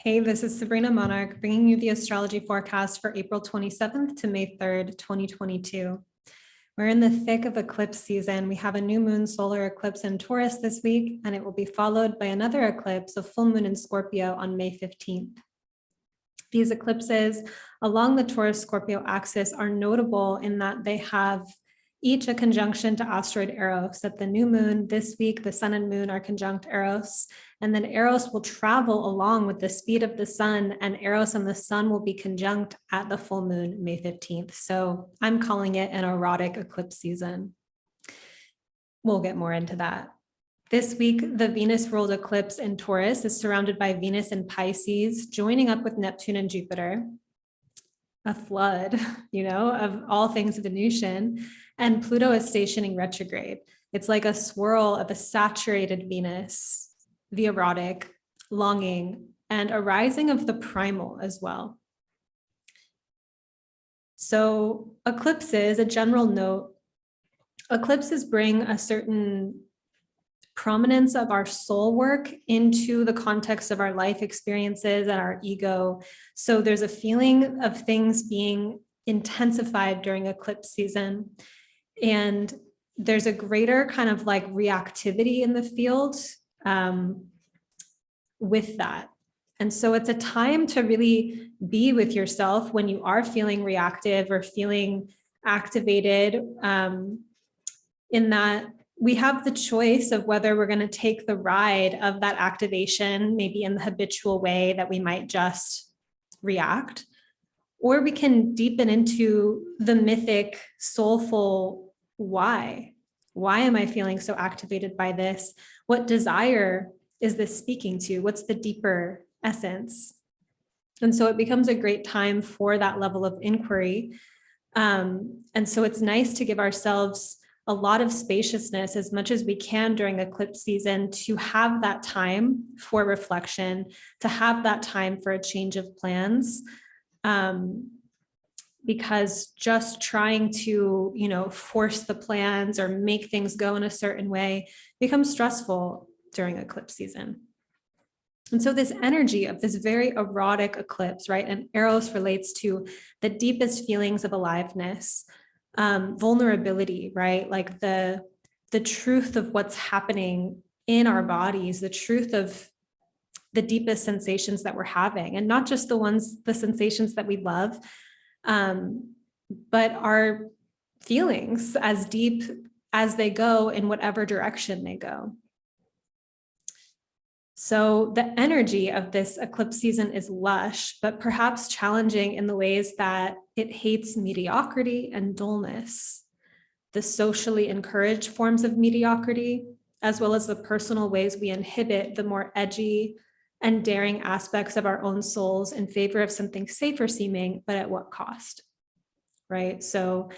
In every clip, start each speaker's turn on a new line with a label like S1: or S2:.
S1: Hey, this is Sabrina Monarch bringing you the astrology forecast for April 27th to May 3rd, 2022. We're in the thick of eclipse season. We have a new moon solar eclipse in Taurus this week, and it will be followed by another eclipse, a full moon in Scorpio on May 15th. These eclipses along the Taurus-Scorpio axis are notable in that they have each a conjunction to asteroid Eros. At the new moon this week, the sun and moon are conjunct Eros, and then Eros will travel along with the speed of the sun, and Eros and the sun will be conjunct at the full moon, May 15th. So I'm calling it an erotic eclipse season. We'll get more into that. This week, the Venus-ruled eclipse in Taurus is surrounded by Venus and Pisces, joining up with Neptune and Jupiter. A flood, of all things Venusian, and Pluto is stationing retrograde. It's like a swirl of a saturated Venus, the erotic, longing, and a rising of the primal as well. So eclipses, a general note, eclipses bring a certain prominence of our soul work into the context of our life experiences and our ego. So there's a feeling of things being intensified during eclipse season. And there's a greater kind of like reactivity in the field with that. And so it's a time to really be with yourself when you are feeling reactive or feeling activated, in that we have the choice of whether we're going to take the ride of that activation, maybe in the habitual way that we might just react, or we can deepen into the mythic, soulful why. Why am I feeling so activated by this? What desire is this speaking to? What's the deeper essence? And so it becomes a great time for that level of inquiry. And so it's nice to give ourselves a lot of spaciousness as much as we can during eclipse season to have that time for reflection, to have that time for a change of plans. Because just trying to, force the plans or make things go in a certain way becomes stressful during eclipse season. And so this energy of this very erotic eclipse, right? And Eros relates to the deepest feelings of aliveness, vulnerability, right? Like the truth of what's happening in our bodies, the truth of the deepest sensations that we're having, and not just the sensations that we love, but our feelings as deep as they go in whatever direction they go. So the energy of this eclipse season is lush, but perhaps challenging in the ways that it hates mediocrity and dullness, the socially encouraged forms of mediocrity, as well as the personal ways we inhibit the more edgy and daring aspects of our own souls in favor of something safer seeming, but at what cost, right? So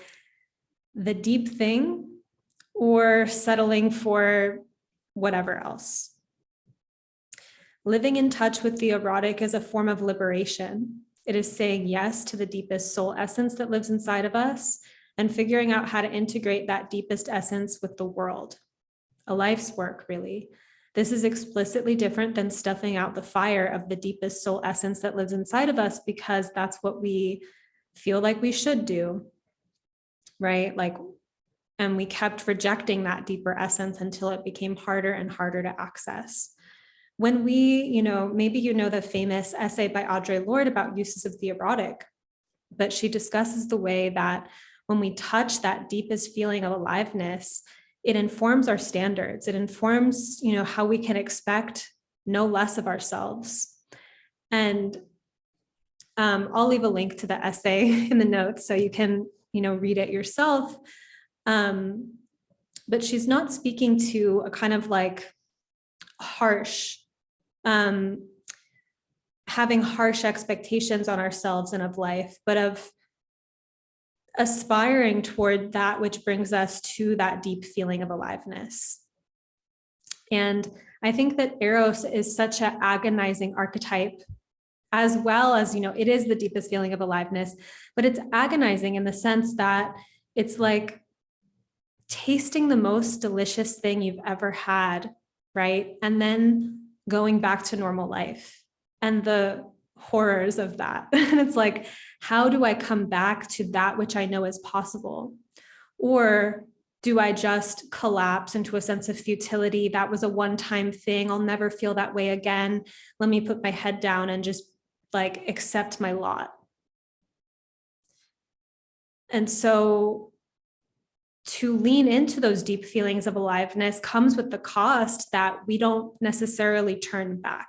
S1: the deep thing or settling for whatever else. Living in touch with the erotic is a form of liberation. It is saying yes to the deepest soul essence that lives inside of us and figuring out how to integrate that deepest essence with the world. A life's work, really. This is explicitly different than stuffing out the fire of the deepest soul essence that lives inside of us because that's what we feel like we should do, right? And we kept rejecting that deeper essence until it became harder and harder to access. When we, maybe the famous essay by Audre Lorde about uses of the erotic, but she discusses the way that when we touch that deepest feeling of aliveness, it informs our standards. It informs, how we can expect no less of ourselves. And I'll leave a link to the essay in the notes so you can, read it yourself. But she's not speaking to a kind of like harsh, having harsh expectations on ourselves and of life, but of aspiring toward that which brings us to that deep feeling of aliveness. And I think that Eros is such an agonizing archetype, as well as, it is the deepest feeling of aliveness, but it's agonizing in the sense that it's like tasting the most delicious thing you've ever had, right? And then going back to normal life. and the horrors of that. And it's like, how do I come back to that which I know is possible? Or do I just collapse into a sense of futility? That was a one-time thing. I'll never feel that way again. Let me put my head down and just like accept my lot. And so to lean into those deep feelings of aliveness comes with the cost that we don't necessarily turn back.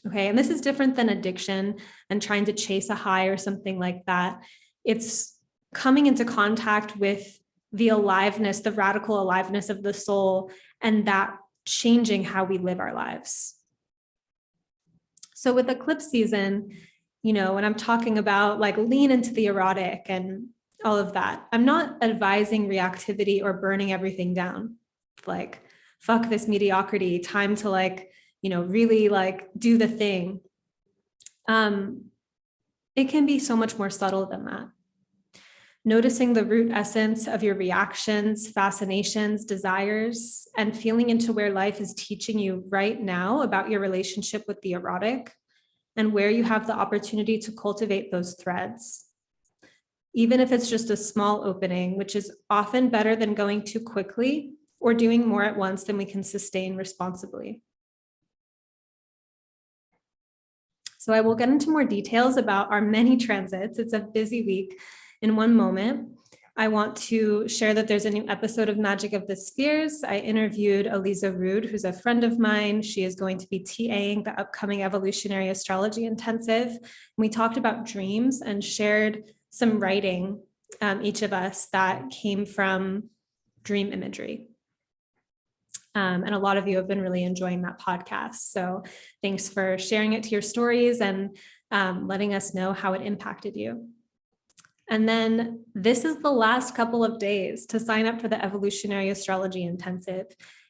S1: Okay. And this is different than addiction and trying to chase a high or something like that. It's coming into contact with the aliveness, the radical aliveness of the soul, and that changing how we live our lives. So with eclipse season, you know, when I'm talking about like lean into the erotic and all of that, I'm not advising reactivity or burning everything down. Like, fuck this mediocrity, time to like, you know, really like do the thing. It can be so much more subtle than that. Noticing the root essence of your reactions, fascinations, desires, and feeling into where life is teaching you right now about your relationship with the erotic and where you have the opportunity to cultivate those threads. Even if it's just a small opening, which is often better than going too quickly or doing more at once than we can sustain responsibly. So I will get into more details about our many transits. It's a busy week. In one moment, I want to share that there's a new episode of Magic of the Spheres. I interviewed Eliza Rude, who's a friend of mine. She is going to be TAing the upcoming Evolutionary Astrology Intensive. And we talked about dreams and shared some writing, each of us, that came from dream imagery. And a lot of you have been really enjoying that podcast. So thanks for sharing it to your stories and letting us know how it impacted you. And then this is the last couple of days to sign up for the Evolutionary Astrology Intensive.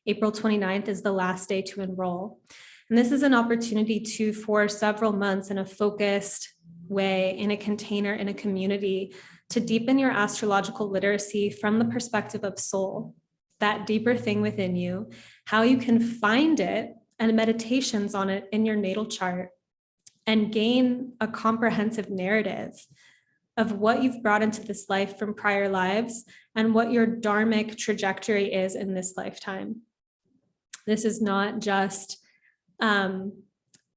S1: April 29th is the last day to enroll. And this is an opportunity to, for several months in a focused way, in a container, in a community, to deepen your astrological literacy from the perspective of soul, that deeper thing within you, how you can find it and meditations on it in your natal chart, and gain a comprehensive narrative of what you've brought into this life from prior lives and what your dharmic trajectory is in this lifetime. This is not just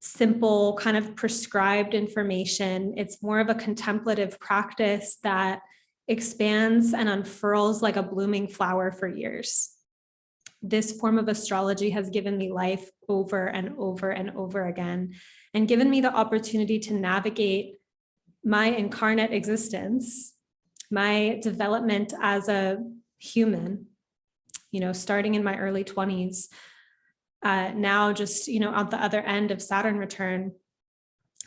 S1: simple kind of prescribed information. It's more of a contemplative practice that expands and unfurls like a blooming flower for years. This form of astrology has given me life over and over and over again, and given me the opportunity to navigate my incarnate existence, my development as a human, you know, starting in my early 20s, now just, you know, at the other end of Saturn return,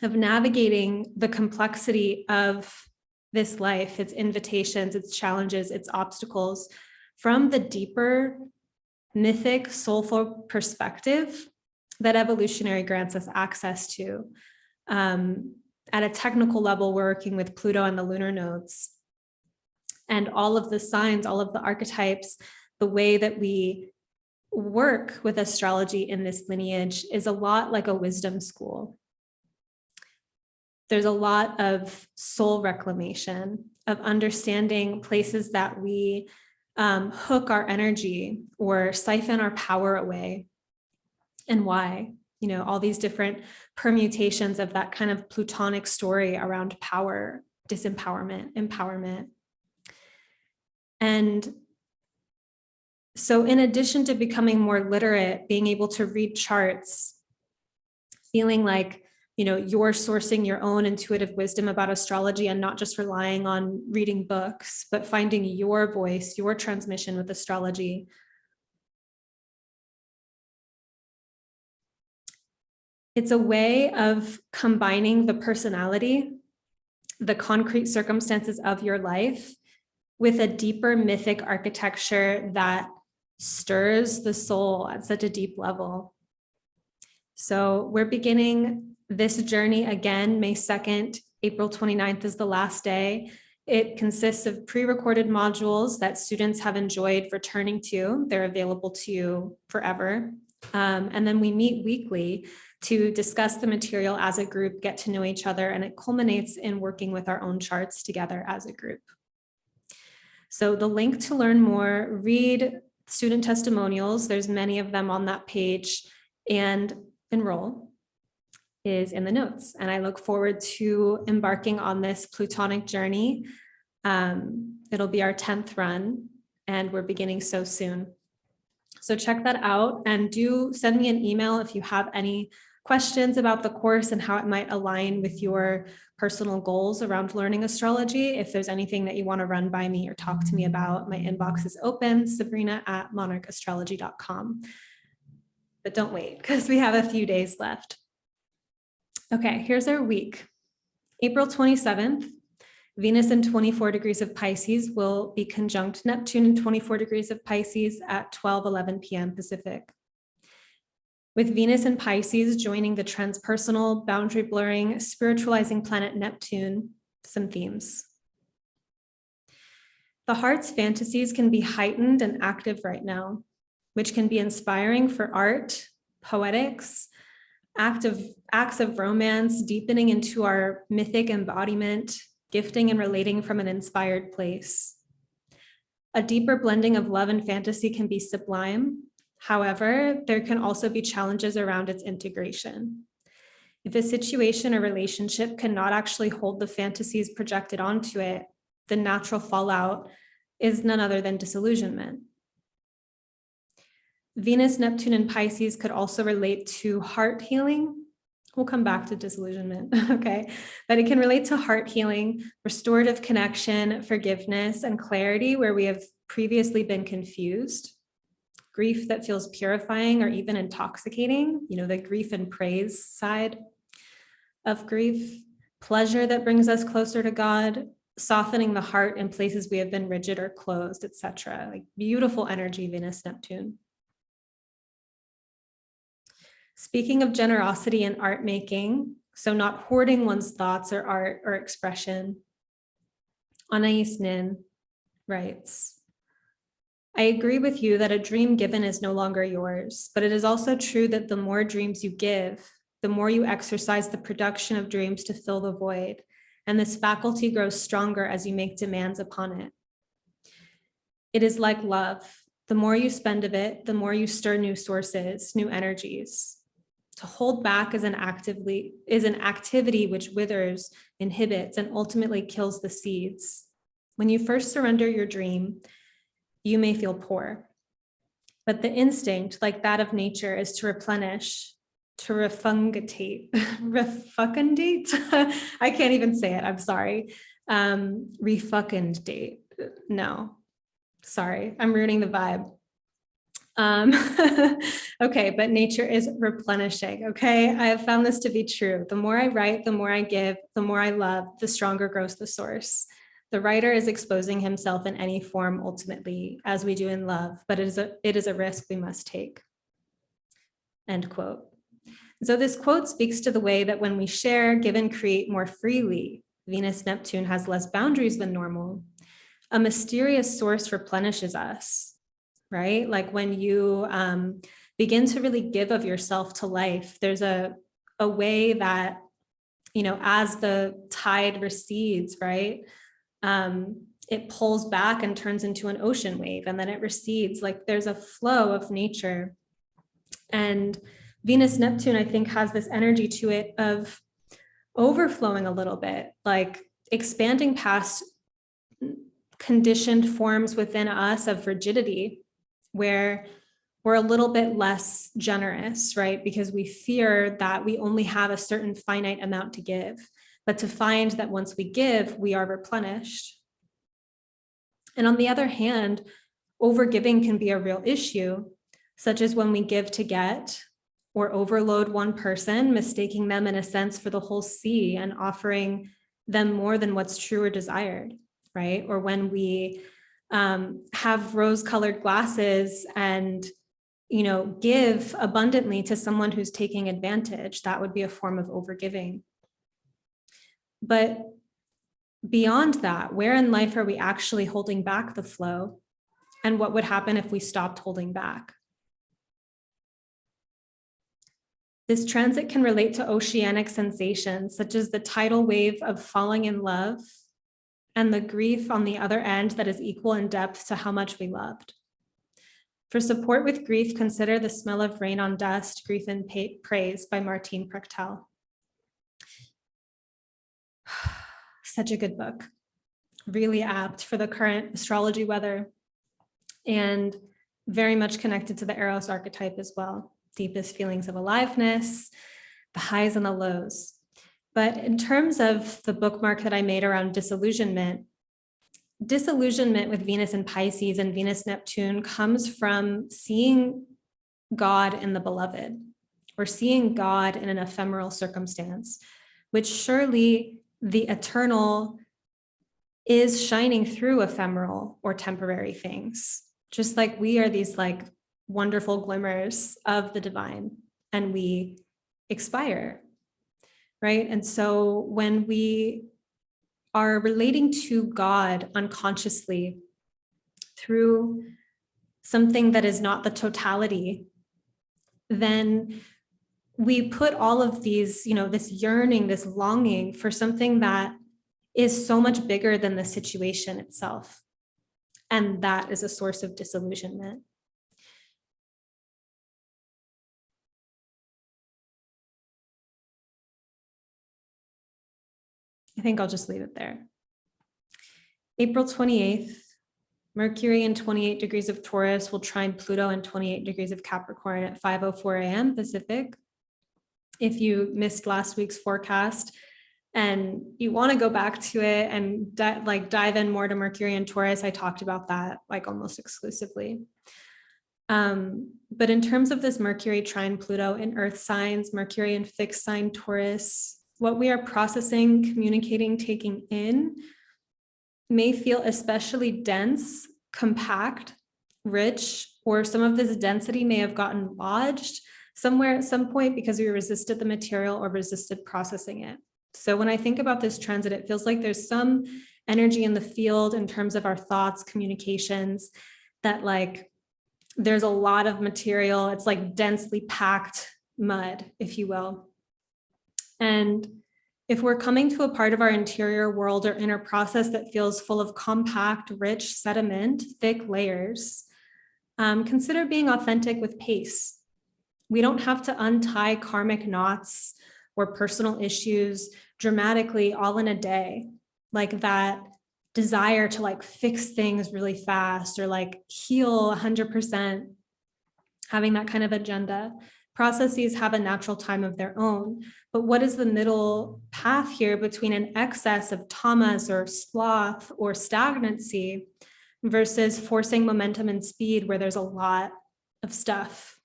S1: of navigating the complexity of this life, its invitations, its challenges, its obstacles, from the deeper, mythic, soulful perspective that evolutionary grants us access to. At a technical level, we're working with Pluto and the lunar nodes. And all of the signs, all of the archetypes, the way that we work with astrology in this lineage is a lot like a wisdom school. There's a lot of soul reclamation, of understanding places that we hook our energy or siphon our power away, and why. You know, all these different permutations of that kind of Plutonic story around power, disempowerment, empowerment. And so in addition to becoming more literate, being able to read charts, feeling like, you know, you're sourcing your own intuitive wisdom about astrology and not just relying on reading books, but finding your voice, your transmission with astrology. It's a way of combining the personality, the concrete circumstances of your life, with a deeper mythic architecture that stirs the soul at such a deep level. So we're beginning this journey again, May 2nd, April 29th is the last day. It consists of pre-recorded modules that students have enjoyed returning to. They're available to you forever. And then we meet weekly to discuss the material as a group, get to know each other, and it culminates in working with our own charts together as a group. So the link to learn more, read student testimonials, there's many of them on that page, and enroll is in the notes. And I look forward to embarking on this Plutonic journey. It'll be our 10th run, and we're beginning so soon. So check that out, and do send me an email if you have any questions about the course and how it might align with your personal goals around learning astrology. If there's anything that you want to run by me or talk to me about, my inbox is open, sabrina@monarchastrology.com. But don't wait, because we have a few days left. Okay, here's our week. April 27th, Venus in 24 degrees of Pisces will be conjunct Neptune in 24 degrees of Pisces at 12:11 p.m. Pacific. With Venus in Pisces joining the transpersonal, boundary blurring, spiritualizing planet Neptune, some themes. The heart's fantasies can be heightened and active right now, which can be inspiring for art, poetics, acts of romance, deepening into our mythic embodiment, gifting and relating from an inspired place. A deeper blending of love and fantasy can be sublime. However, there can also be challenges around its integration. If a situation or relationship cannot actually hold the fantasies projected onto it, the natural fallout is none other than disillusionment. Venus, Neptune, and Pisces could also relate to heart healing. We'll come back to disillusionment, okay? But it can relate to heart healing, restorative connection, forgiveness, and clarity where we have previously been confused. Grief that feels purifying or even intoxicating, the grief and praise side of grief. Pleasure that brings us closer to God, softening the heart in places we have been rigid or closed, etc. Like beautiful energy, Venus, Neptune. Speaking of generosity and art making, so not hoarding one's thoughts or art or expression, Anais Nin writes, I agree with you that a dream given is no longer yours, but it is also true that the more dreams you give, the more you exercise the production of dreams to fill the void, and this faculty grows stronger as you make demands upon it. It is like love. The more you spend of it, the more you stir new sources, new energies. To hold back is an activity which withers, inhibits, and ultimately kills the seeds. When you first surrender your dream, you may feel poor, but the instinct, like that of nature, is to replenish, to refungate. I can't even say it, I'm sorry. Refecundate. No, sorry, I'm ruining the vibe. Okay, but nature is replenishing, okay? I have found this to be true. The more I write, the more I give, the more I love, the stronger grows the source. The writer is exposing himself in any form ultimately, as we do in love, but it is a risk we must take. End quote. So this quote speaks to the way that when we share, give, and create more freely, Venus Neptune has less boundaries than normal. A mysterious source replenishes us, right? Like when you begin to really give of yourself to life, there's a way that, as the tide recedes, right? It pulls back and turns into an ocean wave, and then it recedes. Like there's a flow of nature. And Venus Neptune, I think, has this energy to it of overflowing a little bit, like expanding past conditioned forms within us of rigidity, where we're a little bit less generous, right? Because we fear that we only have a certain finite amount to give, but to find that once we give, we are replenished. And on the other hand, overgiving can be a real issue, such as when we give to get or overload one person, mistaking them in a sense for the whole sea and offering them more than what's true or desired, right? Or when we have rose-colored glasses and give abundantly to someone who's taking advantage, that would be a form of overgiving. But beyond that, where in life are we actually holding back the flow? And what would happen if we stopped holding back? This transit can relate to oceanic sensations, such as the tidal wave of falling in love and the grief on the other end that is equal in depth to how much we loved. For support with grief, consider The Smell of Rain on Dust, Grief and Praise by Martine Prechtel. Such a good book, really apt for the current astrology weather, and very much connected to the Eros archetype as well. Deepest feelings of aliveness, the highs and the lows. But in terms of the bookmark that I made around disillusionment with Venus and Pisces and Venus Neptune comes from seeing God in the beloved, or seeing God in an ephemeral circumstance, which surely the eternal is shining through ephemeral or temporary things. Just like we are these like wonderful glimmers of the divine, and we expire, right? And so when we are relating to God unconsciously through something that is not the totality, then we put all of these, this yearning, this longing for something that is so much bigger than the situation itself. And that is a source of disillusionment. I think I'll just leave it there. April 28th, Mercury in 28 degrees of Taurus will trine Pluto in 28 degrees of Capricorn at 5:04 a.m. Pacific. If you missed last week's forecast and you want to go back to it and dive in more to Mercury and Taurus, I talked about that like almost exclusively. But in terms of this Mercury trine Pluto in Earth signs, Mercury in fixed sign Taurus, what we are processing, communicating, taking in may feel especially dense, compact, rich, or some of this density may have gotten lodged somewhere at some point because we resisted the material or resisted processing it. So when I think about this transit, it feels like there's some energy in the field in terms of our thoughts, communications, that like there's a lot of material. It's like densely packed mud, if you will. And if we're coming to a part of our interior world or inner process that feels full of compact, rich sediment, thick layers, consider being authentic with pace. We don't have to untie karmic knots or personal issues dramatically all in a day, like that desire to like fix things really fast or like heal 100%, having that kind of agenda. Processes have a natural time of their own, but what is the middle path here between an excess of tamas or sloth or stagnancy versus forcing momentum and speed where there's a lot of stuff?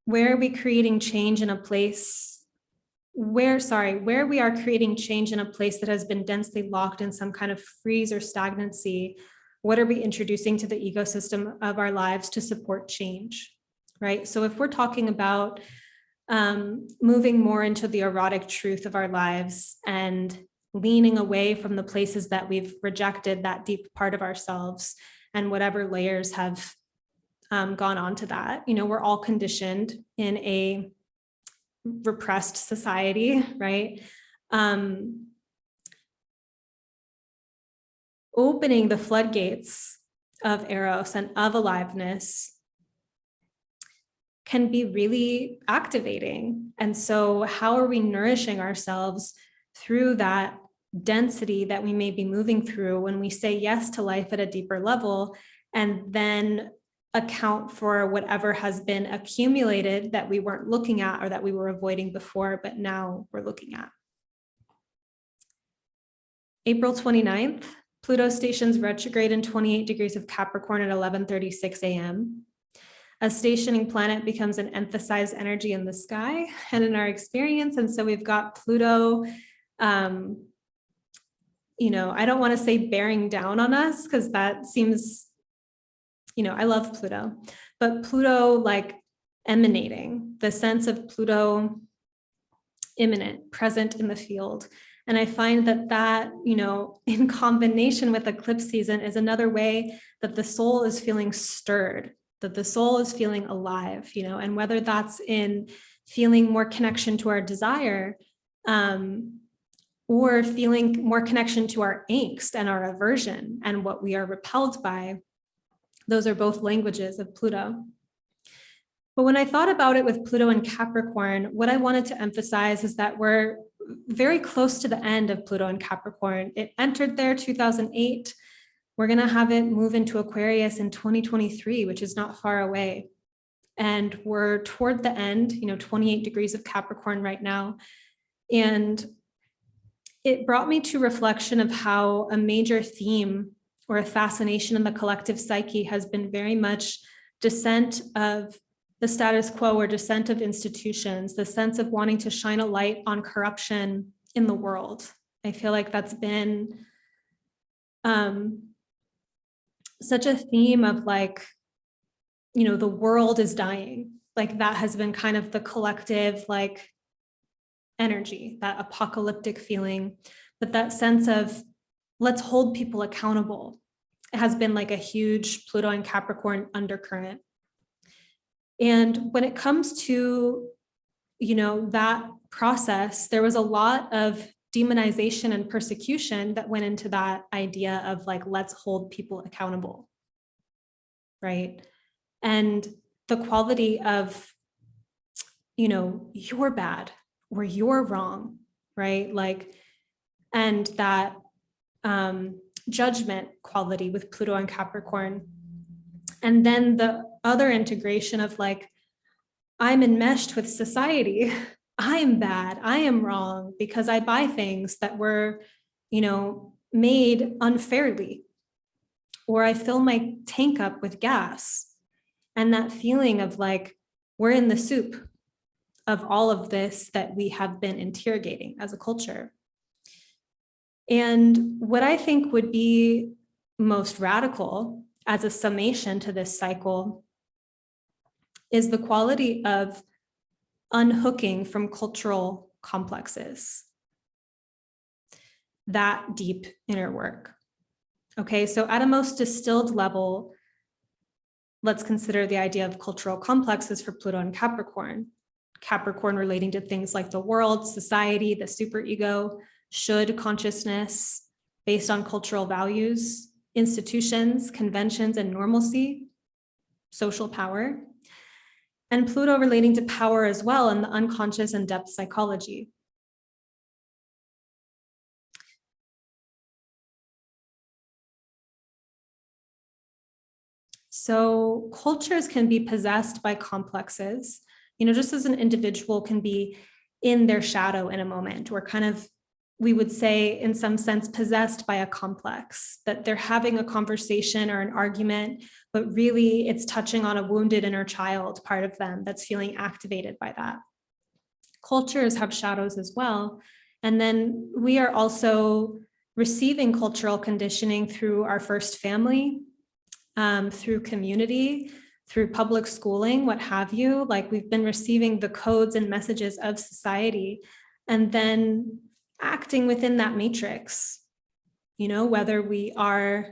S1: Where are we creating change in a place where we are creating change in a place that has been densely locked in some kind of freeze or stagnancy? What are we introducing to the ecosystem of our lives to support change? Right? So if we're talking about moving more into the erotic truth of our lives and leaning away from the places that we've rejected that deep part of ourselves and whatever layers have gone on to that, we're all conditioned in a repressed society, right? Opening the floodgates of Eros and of aliveness can be really activating. And so how are we nourishing ourselves through that density that we may be moving through when we say yes to life at a deeper level, and then account for whatever has been accumulated that we weren't looking at or that we were avoiding before, but now we're looking at. April 29th, Pluto stations retrograde in 28 degrees of Capricorn at 11:36 a.m. A stationing planet becomes an emphasized energy in the sky and in our experience. And so we've got Pluto, I don't want to say bearing down on us because that seems, I love Pluto, but Pluto like emanating, the sense of Pluto imminent, present in the field. And I find that, in combination with eclipse season is another way that the soul is feeling stirred, that the soul is feeling alive, and whether that's in feeling more connection to our desire, or feeling more connection to our angst and our aversion and what we are repelled by. Those are both languages of Pluto. But when I thought about it with Pluto and Capricorn, what I wanted to emphasize is that we're very close to the end of Pluto and Capricorn. It entered there 2008. We're going to have it move into Aquarius in 2023, which is not far away. And we're toward the end, 28 degrees of Capricorn right now. And it brought me to reflection of how a major theme or a fascination in the collective psyche has been very much descent of the status quo or descent of institutions, the sense of wanting to shine a light on corruption in the world. I feel like that's been such a theme of like, the world is dying. Like that has been kind of the collective like energy, that apocalyptic feeling, but that sense of let's hold people accountable. It has been like a huge Pluto and Capricorn undercurrent. And when it comes to, that process, there was a lot of demonization and persecution that went into that idea of like, let's hold people accountable, right? And the quality of, you're bad or you're wrong, right? Like, and that judgment quality with Pluto and Capricorn. And then the other integration of like, I'm enmeshed with society. I am bad. I am wrong because I buy things that were, made unfairly, or I fill my tank up with gas. And that feeling of like, we're in the soup of all of this that we have been interrogating as a culture. And what I think would be most radical as a summation to this cycle is the quality of unhooking from cultural complexes, that deep inner work. Okay, so at a most distilled level, let's consider the idea of cultural complexes for Pluto and Capricorn. Capricorn relating to things like the world, society, the superego, should consciousness based on cultural values, institutions, conventions, and normalcy, social power. And Pluto relating to power as well in the unconscious and depth psychology. So cultures can be possessed by complexes, just as an individual can be in their shadow in a moment, or kind of, we would say in some sense, possessed by a complex, that they're having a conversation or an argument, but really it's touching on a wounded inner child part of them that's feeling activated by that. Cultures have shadows as well. And then we are also receiving cultural conditioning through our first family, through community, through public schooling, what have you. Like we've been receiving the codes and messages of society and then acting within that matrix, whether we are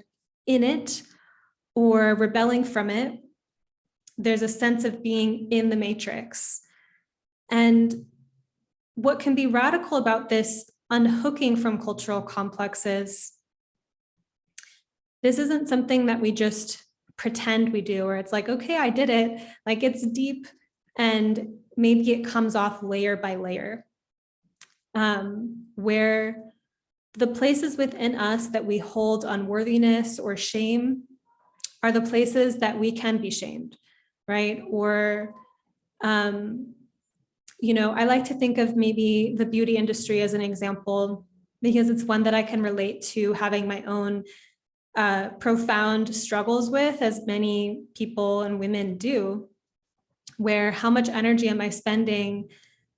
S1: in it or rebelling from it, there's a sense of being in the matrix. And what can be radical about this unhooking from cultural complexes, this isn't something that we just pretend we do, or it's like, okay, I did it. Like it's deep and maybe it comes off layer by layer, where the places within us that we hold unworthiness or shame are the places that we can be shamed, right? Or, I like to think of maybe the beauty industry as an example, because it's one that I can relate to having my own profound struggles with, as many people and women do, where how much energy am I spending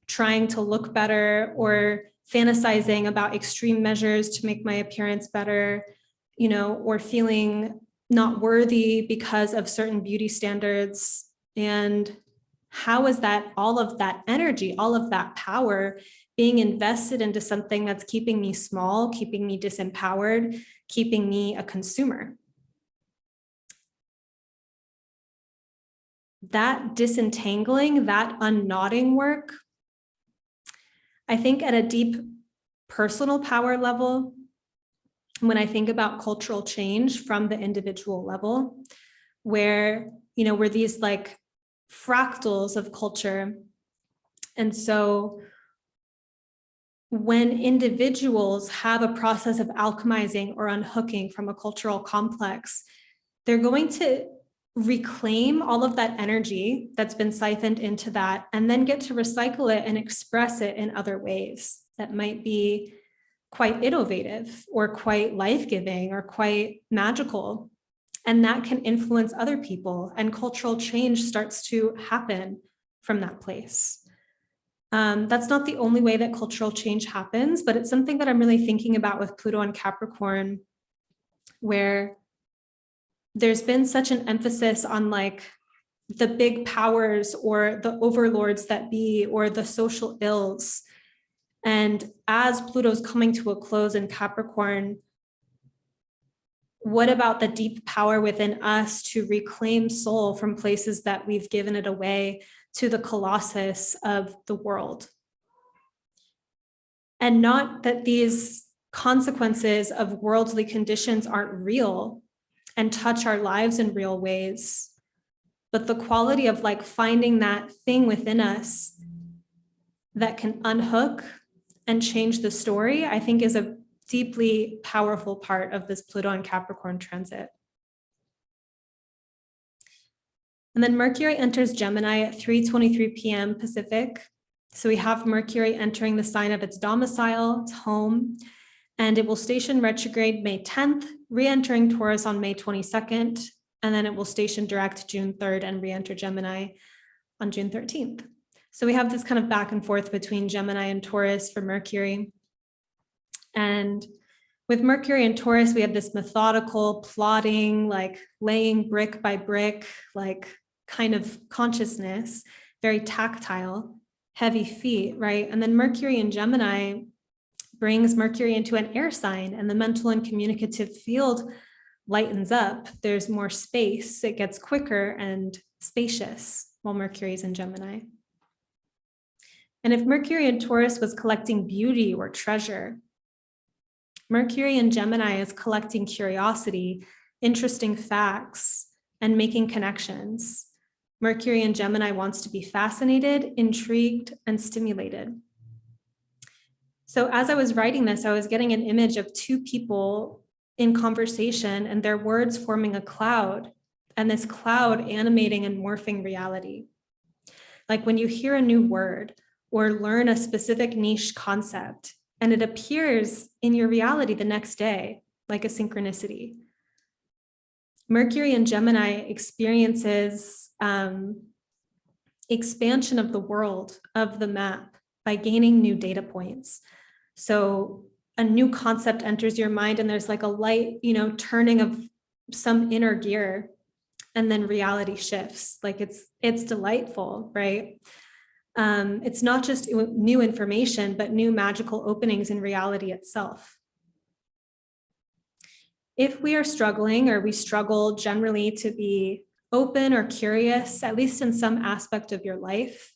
S1: trying to look better or fantasizing about extreme measures to make my appearance better, or feeling not worthy because of certain beauty standards. And how is that, all of that energy, all of that power being invested into something that's keeping me small, keeping me disempowered, keeping me a consumer? that disentangling, that unknotting work, I think at a deep personal power level, when I think about cultural change from the individual level, where, we're these like fractals of culture. And so when individuals have a process of alchemizing or unhooking from a cultural complex, they're going to reclaim all of that energy that's been siphoned into that and then get to recycle it and express it in other ways that might be quite innovative or quite life-giving or quite magical. And that can influence other people, and cultural change starts to happen from that place. That's not the only way that cultural change happens, but it's something that I'm really thinking about with Pluto and Capricorn, where there's been such an emphasis on like the big powers or the overlords that be, or the social ills. And as Pluto's coming to a close in Capricorn, what about the deep power within us to reclaim soul from places that we've given it away to the colossus of the world? And not that these consequences of worldly conditions aren't real and touch our lives in real ways, but the quality of like finding that thing within us that can unhook and change the story, I think is a deeply powerful part of this Pluto and Capricorn transit. And then Mercury enters Gemini at 3:23 p.m. Pacific. So we have Mercury entering the sign of its domicile, its home, and it will station retrograde May 10th, re-entering Taurus on May 22nd, and then it will station direct June 3rd and re-enter Gemini on June 13th. So we have this kind of back and forth between Gemini and Taurus for Mercury. And with Mercury and Taurus, we have this methodical, plotting, like laying brick by brick, like kind of consciousness, very tactile, heavy feet, right? And then Mercury in Gemini brings Mercury into an air sign, and the mental and communicative field lightens up. There's more space. It gets quicker and spacious while Mercury is in Gemini. And if Mercury in Taurus was collecting beauty or treasure, Mercury in Gemini is collecting curiosity, interesting facts, and making connections. Mercury in Gemini wants to be fascinated, intrigued, and stimulated. So as I was writing this, I was getting an image of two people in conversation and their words forming a cloud, and this cloud animating and morphing reality. Like when you hear a new word or learn a specific niche concept, and it appears in your reality the next day, like a synchronicity. Mercury in Gemini experiences expansion of the world, of the map, by gaining new data points. So a new concept enters your mind and there's like a light, turning of some inner gear, and then reality shifts. Like it's delightful, right? It's not just new information, but new magical openings in reality itself. If we are struggling, or we struggle generally to be open or curious, at least in some aspect of your life,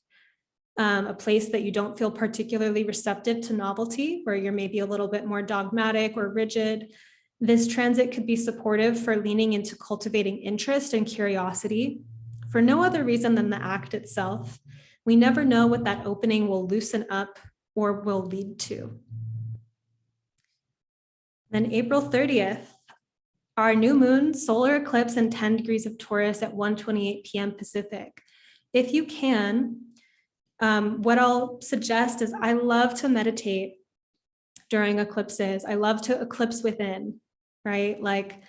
S1: a place that you don't feel particularly receptive to novelty, where you're maybe a little bit more dogmatic or rigid, this transit could be supportive for leaning into cultivating interest and curiosity for no other reason than the act itself. We never know what that opening will loosen up or will lead to. Then April 30th, our new moon, solar eclipse in 10 degrees of Taurus at 1:28 p.m. Pacific. If you can, what I'll suggest is I love to meditate during eclipses. I love to eclipse within, right? Like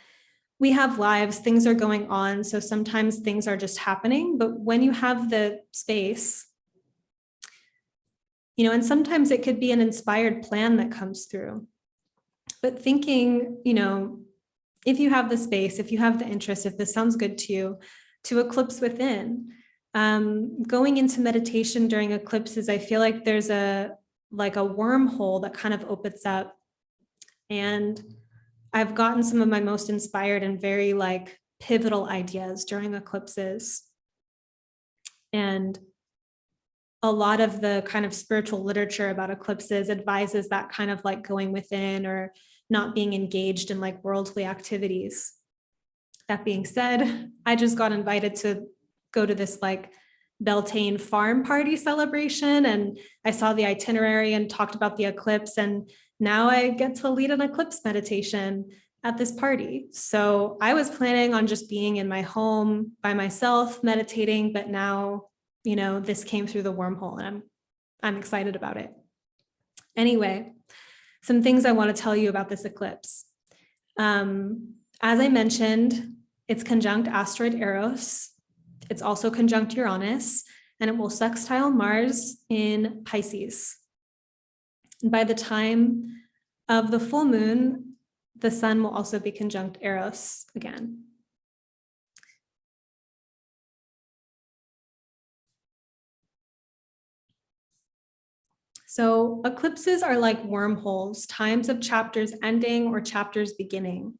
S1: we have lives, things are going on. So sometimes things are just happening, but when you have the space, and sometimes it could be an inspired plan that comes through, but thinking, if you have the space, if you have the interest, if this sounds good to you, to eclipse within. Going into meditation during eclipses, I feel like there's a wormhole that kind of opens up, and I've gotten some of my most inspired and very pivotal ideas during eclipses. And a lot of the kind of spiritual literature about eclipses advises that kind of like going within or not being engaged in like worldly activities. That being said, I just got invited to go to this like Beltane farm party celebration, and I saw the itinerary and talked about the eclipse, and now I get to lead an eclipse meditation at this party. So I was planning on just being in my home by myself meditating, but now, you know, this came through the wormhole and I'm excited about it. Anyway, some things I want to tell you about this eclipse. As I mentioned, it's conjunct asteroid Eros. It's also conjunct Uranus, and it will sextile Mars in Pisces. And by the time of the full moon, the sun will also be conjunct Eros again. So eclipses are like wormholes, times of chapters ending or chapters beginning.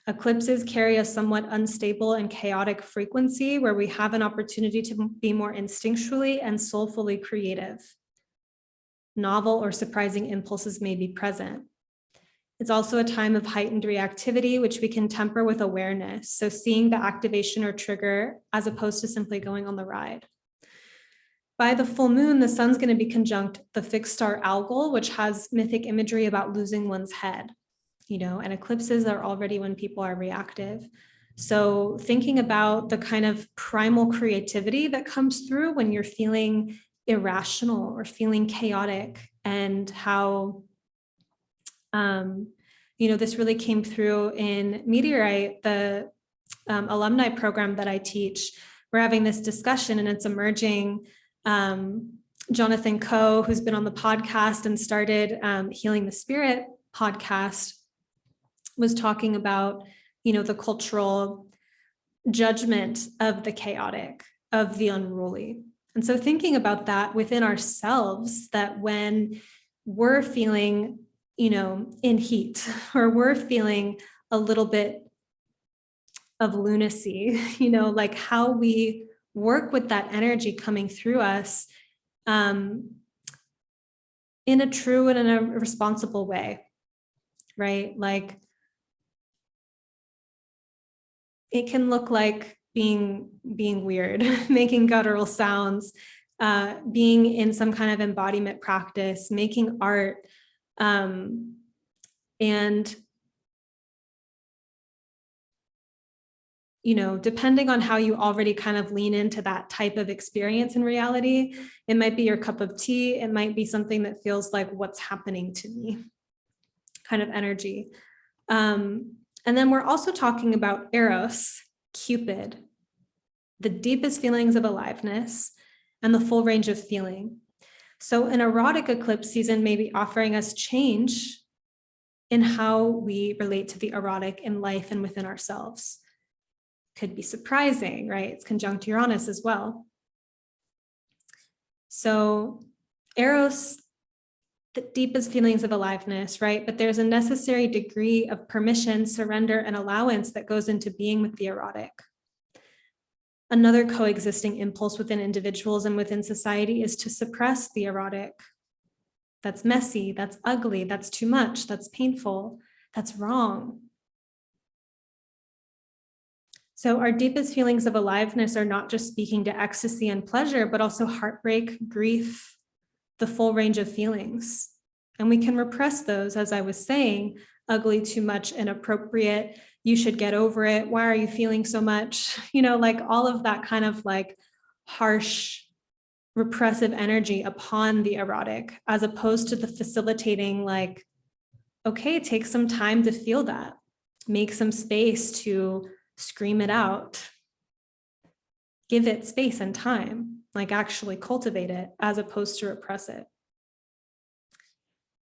S1: Eclipses carry a somewhat unstable and chaotic frequency where we have an opportunity to be more instinctually and soulfully creative. Novel or surprising impulses may be present. It's also a time of heightened reactivity, which we can temper with awareness. So seeing the activation or trigger as opposed to simply going on the ride. By the full moon, the sun's going to be conjunct the fixed star Algol, which has mythic imagery about losing one's head. You know, and eclipses are already when people are reactive. So thinking about the kind of primal creativity that comes through when you're feeling irrational or feeling chaotic, and how, you know, this really came through in Meteorite, the alumni program that I teach. We're having this discussion and it's emerging. Jonathan Coe, who's been on the podcast and started Healing the Spirit podcast, was talking about, you know, the cultural judgment of the chaotic, of the unruly. And so thinking about that within ourselves, that when we're feeling, you know, in heat, or we're feeling a little bit of lunacy, you know, like how we work with that energy coming through us in a true and in a responsible way, right? Like, it can look like being weird, making guttural sounds, being in some kind of embodiment practice, making art, and you know, depending on how you already kind of lean into that type of experience in reality, it might be your cup of tea, it might be something that feels like what's happening to me kind of energy. And then we're also talking about Eros, Cupid, the deepest feelings of aliveness and the full range of feeling. So an erotic eclipse season may be offering us change in how we relate to the erotic in life and within ourselves. Could be surprising, right? It's conjunct Uranus as well. So Eros, the deepest feelings of aliveness, right? But there's a necessary degree of permission, surrender, and allowance that goes into being with the erotic. Another coexisting impulse within individuals and within society is to suppress the erotic. That's messy, that's ugly, that's too much, that's painful, that's wrong. So our deepest feelings of aliveness are not just speaking to ecstasy and pleasure, but also heartbreak, grief, the full range of feelings. And we can repress those, as I was saying, ugly, too much, inappropriate, you should get over it, why are you feeling so much? You know, like all of that kind of like harsh, repressive energy upon the erotic, as opposed to the facilitating, like, okay, take some time to feel that, make some space to scream it out, give it space and time, like actually cultivate it as opposed to repress it.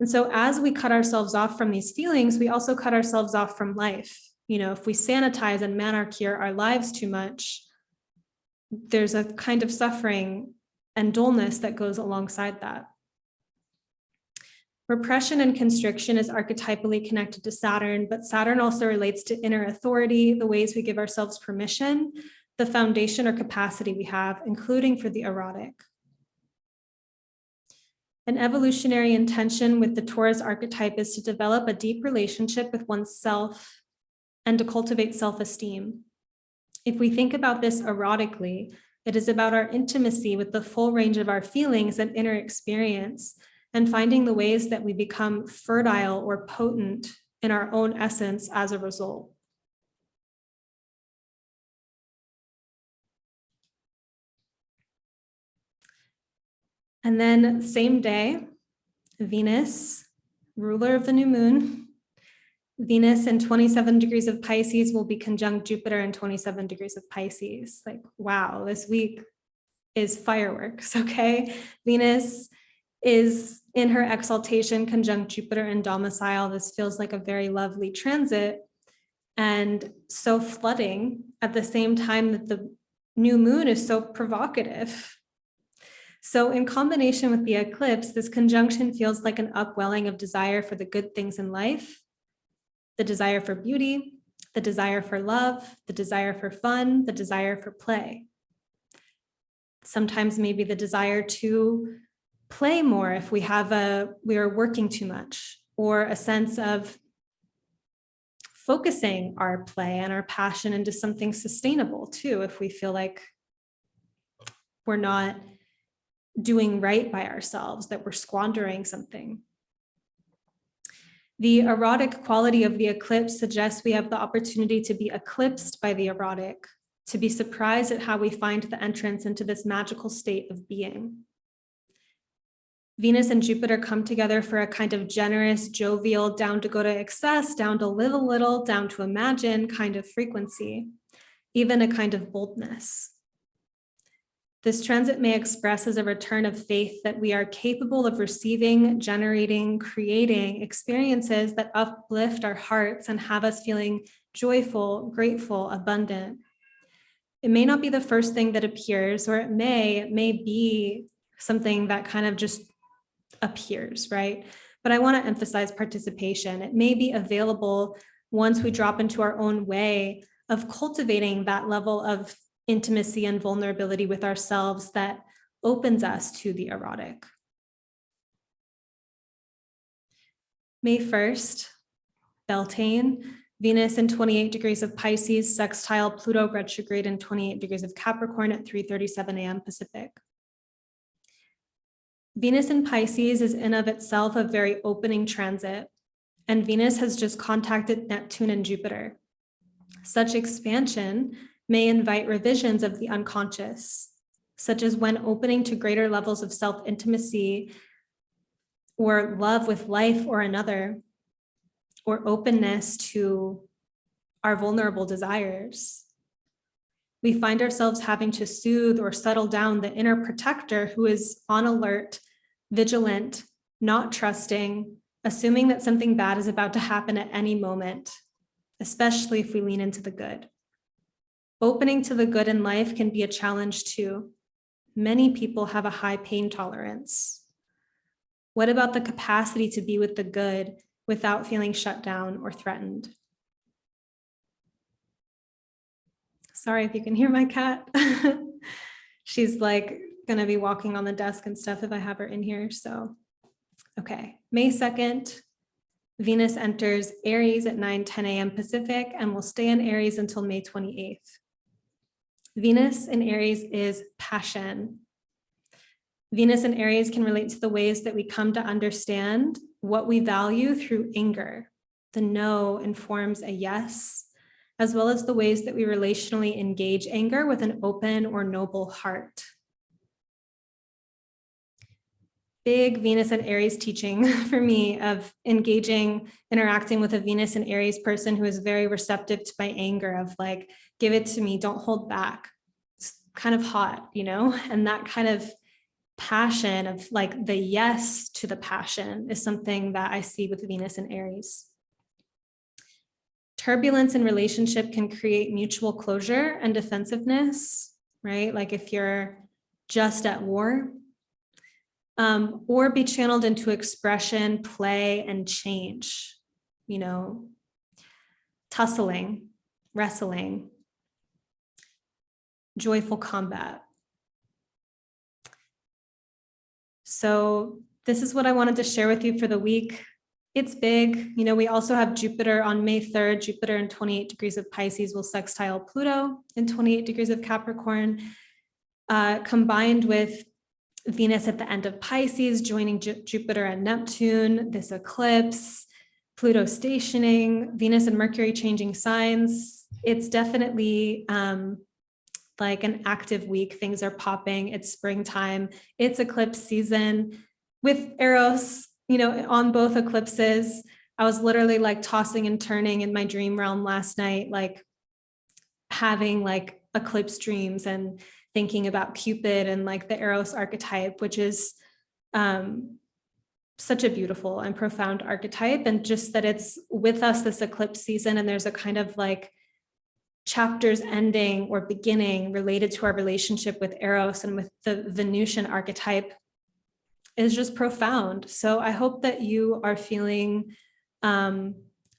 S1: And so as we cut ourselves off from these feelings, we also cut ourselves off from life. You know, if we sanitize and manarcure our lives too much, there's a kind of suffering and dullness that goes alongside that. Repression and constriction is archetypally connected to Saturn, but Saturn also relates to inner authority, the ways we give ourselves permission, the foundation or capacity we have, including for the erotic. An evolutionary intention with the Taurus archetype is to develop a deep relationship with oneself and to cultivate self-esteem. If we think about this erotically, it is about our intimacy with the full range of our feelings and inner experience, and finding the ways that we become fertile or potent in our own essence as a result. And then same day, Venus, ruler of the new moon, Venus in 27 degrees of Pisces will be conjunct Jupiter in 27 degrees of Pisces. Like, wow, this week is fireworks, okay? Venus is in her exaltation conjunct Jupiter in domicile. This feels like a very lovely transit and so flooding at the same time that the new moon is so provocative. So in combination with the eclipse, this conjunction feels like an upwelling of desire for the good things in life, the desire for beauty, the desire for love, the desire for fun, the desire for play. Sometimes maybe the desire to play more if we are working too much, or a sense of focusing our play and our passion into something sustainable too, if we feel like we're not doing right by ourselves, that we're squandering something. The erotic quality of the eclipse suggests we have the opportunity to be eclipsed by the erotic, to be surprised at how we find the entrance into this magical state of being. Venus and Jupiter come together for a kind of generous, jovial, down to go to excess, down to live a little, down to imagine kind of frequency, even a kind of boldness. This transit may express as a return of faith that we are capable of receiving, generating, creating experiences that uplift our hearts and have us feeling joyful, grateful, abundant. It may not be the first thing that appears, or it may be something that kind of just appears, right? But I want to emphasize participation. It may be available once we drop into our own way of cultivating that level of intimacy and vulnerability with ourselves that opens us to the erotic. May 1st, Beltane, Venus in 28 degrees of Pisces, sextile Pluto retrograde in 28 degrees of Capricorn at 3:37 a.m. Pacific. Venus in Pisces is in of itself a very opening transit, and Venus has just contacted Neptune and Jupiter. Such expansion may invite revisions of the unconscious, such as when opening to greater levels of self-intimacy or love with life or another, or openness to our vulnerable desires. We find ourselves having to soothe or settle down the inner protector who is on alert, vigilant, not trusting, assuming that something bad is about to happen at any moment, especially if we lean into the good. Opening to the good in life can be a challenge too. Many people have a high pain tolerance. What about the capacity to be with the good without feeling shut down or threatened? Sorry if you can hear my cat. She's like gonna be walking on the desk and stuff if I have her in here, so. Okay, May 2nd, Venus enters Aries at 9:10 a.m. Pacific and will stay in Aries until May 28th. Venus in Aries is passion. Venus in Aries can relate to the ways that we come to understand what we value through anger. The no informs a yes, as well as the ways that we relationally engage anger with an open or noble heart. Big Venus and Aries teaching for me of interacting with a Venus and Aries person who is very receptive to my anger, of like, give it to me, don't hold back. It's kind of hot, you know? And that kind of passion of like the yes to the passion is something that I see with Venus and Aries. Turbulence in relationship can create mutual closure and defensiveness, right? Like if you're just at war, or be channeled into expression, play, and change, you know, tussling, wrestling. joyful combat. So this is what I wanted to share with you for the week. It's big. You know, we also have Jupiter on May 3rd. Jupiter in 28 degrees of Pisces will sextile Pluto in 28 degrees of Capricorn, combined with Venus at the end of Pisces, joining Jupiter and Neptune, this eclipse, Pluto stationing, Venus and Mercury changing signs. It's definitely like an active week. Things are popping. It's springtime. It's eclipse season with Eros, you know, on both eclipses. I was literally like tossing and turning in my dream realm last night, like having like eclipse dreams and thinking about Cupid and like the Eros archetype, which is such a beautiful and profound archetype. And just that it's with us this eclipse season, and there's a kind of like chapters ending or beginning related to our relationship with Eros and with the Venusian archetype is just profound. So I hope that you are feeling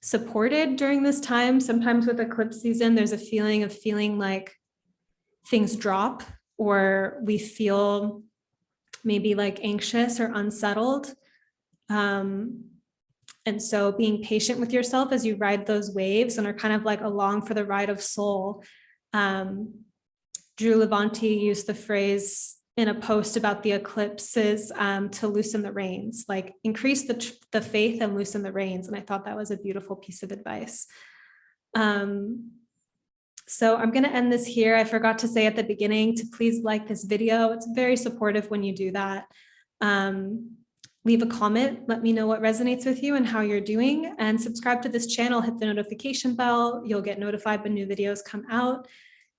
S1: supported during this time. Sometimes with eclipse season, there's a feeling of feeling like things drop, or we feel maybe like anxious or unsettled. And so being patient with yourself as you ride those waves and are kind of like along for the ride of soul. Drew Levante used the phrase in a post about the eclipses to loosen the reins, like increase the faith and loosen the reins. And I thought that was a beautiful piece of advice. So I'm going to end this here. I forgot to say at the beginning to please like this video. It's very supportive when you do that. Leave a comment. Let me know what resonates with you and how you're doing. And subscribe to this channel. Hit the notification bell. You'll get notified when new videos come out.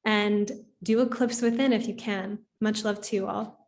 S1: And do Eclipse Within if you can. Much love to you all.